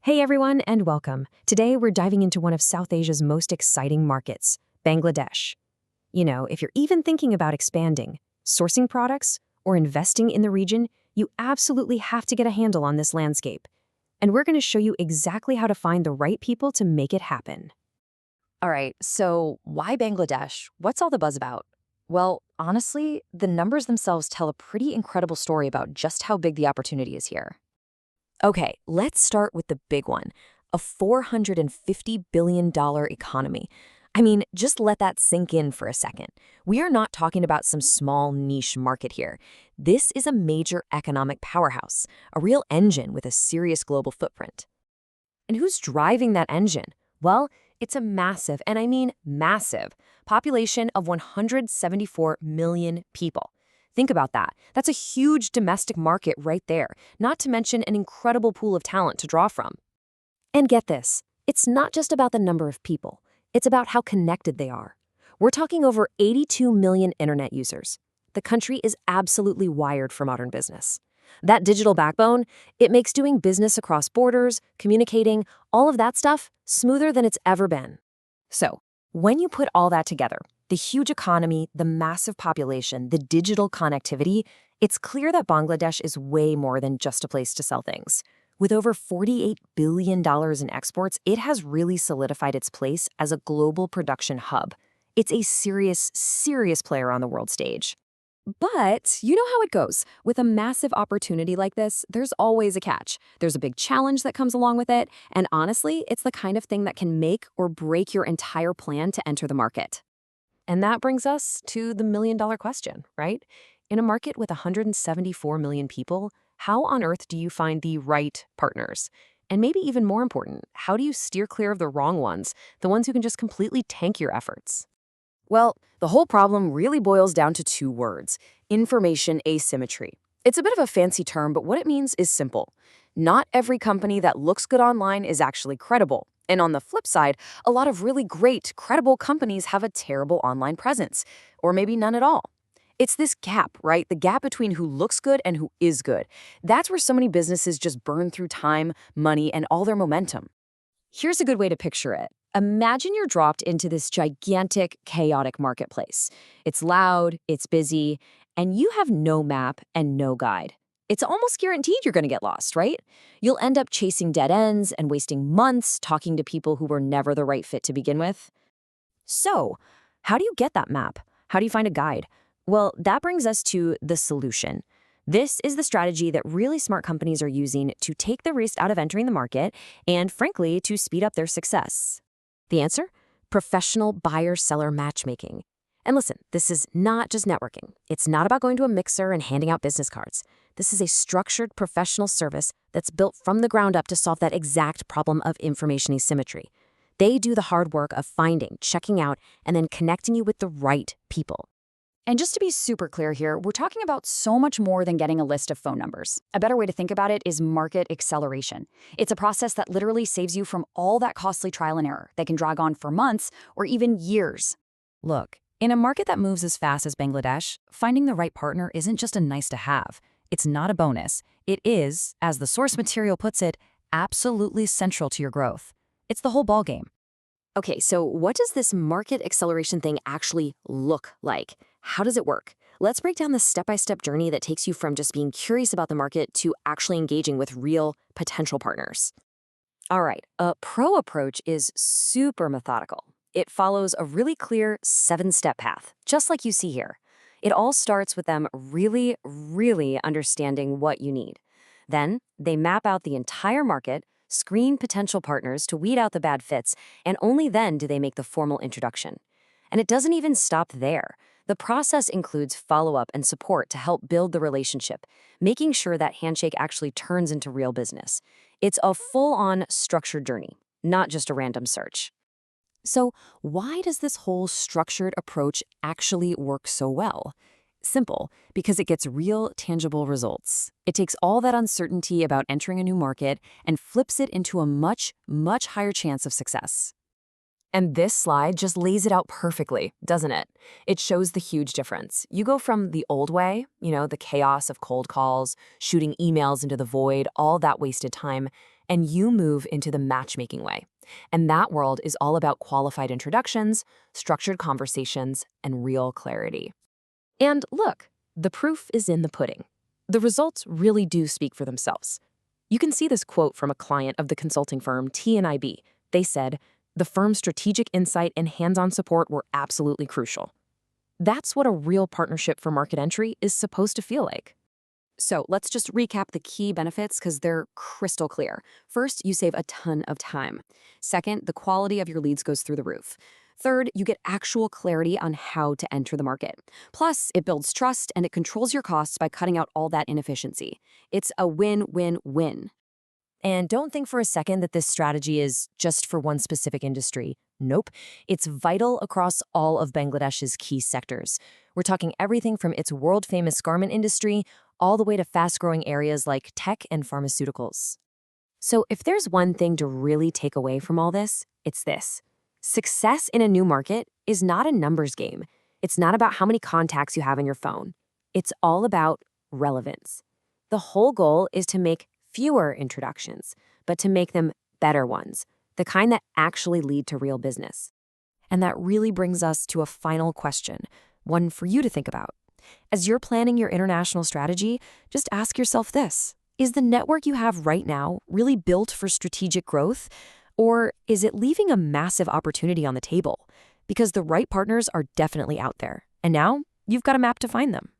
Hey everyone, and welcome. Today we're diving into one of South Asia's most exciting markets, Bangladesh. If you're even thinking about expanding, sourcing products, or investing in the region, you absolutely have to get a handle on this landscape. And we're going to show you exactly how to find the right people to make it happen. All right, so why Bangladesh? What's all the buzz about? Well, honestly, the numbers themselves tell a pretty incredible story about just how big the opportunity is here. Okay, let's start with the big one, a $450 billion economy. I mean, just let that sink in for a second. We are not talking about some small niche market here. This is a major economic powerhouse, a real engine with a serious global footprint. And who's driving that engine? Well, it's a massive, and I mean massive, population of 174 million people. Think about that. That's a huge domestic market right there, not to mention an incredible pool of talent to draw from. And get this, it's not just about the number of people. It's about how connected they are. We're talking over 82 million internet users. The country is absolutely wired for modern business. That digital backbone, it makes doing business across borders, communicating, all of that stuff smoother than it's ever been. So, when you put all that together, the huge economy, the massive population, the digital connectivity, it's clear that Bangladesh is way more than just a place to sell things. With over $48 billion in exports, it has really solidified its place as a global production hub. It's a serious, serious player on the world stage. But you know how it goes. With a massive opportunity like this, there's always a catch. There's a big challenge that comes along with it, and honestly, it's the kind of thing that can make or break your entire plan to enter the market. And that brings us to the million-dollar question, right? In a market with 174 million people, how on earth do you find the right partners? And maybe even more important, how do you steer clear of the wrong ones, the ones who can just completely tank your efforts? Well, the whole problem really boils down to two words: information asymmetry. It's a bit of a fancy term, but what it means is simple. Not every company that looks good online is actually credible. And on the flip side, a lot of really great, credible companies have a terrible online presence, or maybe none at all. It's this gap, right? The gap between who looks good and who is good. That's where so many businesses just burn through time, money, and all their momentum. Here's a good way to picture it. Imagine you're dropped into this gigantic, chaotic marketplace. It's loud, it's busy, and you have no map and no guide. It's almost guaranteed you're going to get lost, right? You'll end up chasing dead ends and wasting months talking to people who were never the right fit to begin with. So, how do you get that map? How do you find a guide? Well, that brings us to the solution. This is the strategy that really smart companies are using to take the risk out of entering the market and, frankly, to speed up their success. The answer? Professional buyer-seller matchmaking. And listen, this is not just networking. It's not about going to a mixer and handing out business cards. This is a structured professional service that's built from the ground up to solve that exact problem of information asymmetry. They do the hard work of finding, checking out, and then connecting you with the right people. And just to be super clear here, we're talking about so much more than getting a list of phone numbers. A better way to think about it is market acceleration. It's a process that literally saves you from all that costly trial and error that can drag on for months or even years. Look, in a market that moves as fast as Bangladesh, finding the right partner isn't just a nice to have. It's not a bonus. It is, as the source material puts it, absolutely central to your growth. It's the whole ballgame. Okay, so what does this market acceleration thing actually look like? How does it work? Let's break down the step-by-step journey that takes you from just being curious about the market to actually engaging with real potential partners. All right, a pro approach is super methodical. It follows a really clear 7-step path, just like you see here. It all starts with them really, really understanding what you need. Then, they map out the entire market, screen potential partners to weed out the bad fits, and only then do they make the formal introduction. And it doesn't even stop there. The process includes follow-up and support to help build the relationship, making sure that handshake actually turns into real business. It's a full-on structured journey, not just a random search. So why does this whole structured approach actually work so well? Simple, because it gets real, tangible results. It takes all that uncertainty about entering a new market and flips it into a much, much higher chance of success. And this slide just lays it out perfectly, doesn't it? It shows the huge difference. You go from the old way, the chaos of cold calls, shooting emails into the void, all that wasted time, and you move into the matchmaking way. And that world is all about qualified introductions, structured conversations, and real clarity. And look, the proof is in the pudding. The results really do speak for themselves. You can see this quote from a client of the consulting firm T&IB. They said, "The firm's strategic insight and hands-on support were absolutely crucial." That's what a real partnership for market entry is supposed to feel like. So let's just recap the key benefits because they're crystal clear. First, you save a ton of time. Second, the quality of your leads goes through the roof. Third, you get actual clarity on how to enter the market. Plus, it builds trust and it controls your costs by cutting out all that inefficiency. It's a win-win-win. And don't think for a second that this strategy is just for one specific industry. Nope, it's vital across all of Bangladesh's key sectors. We're talking everything from its world-famous garment industry all the way to fast-growing areas like tech and pharmaceuticals. So if there's one thing to really take away from all this, it's this. Success in a new market is not a numbers game. It's not about how many contacts you have on your phone. It's all about relevance. The whole goal is to make fewer introductions, but to make them better ones, the kind that actually lead to real business. And that really brings us to a final question, one for you to think about. As you're planning your international strategy, just ask yourself this. Is the network you have right now really built for strategic growth? Or is it leaving a massive opportunity on the table? Because the right partners are definitely out there. And now you've got a map to find them.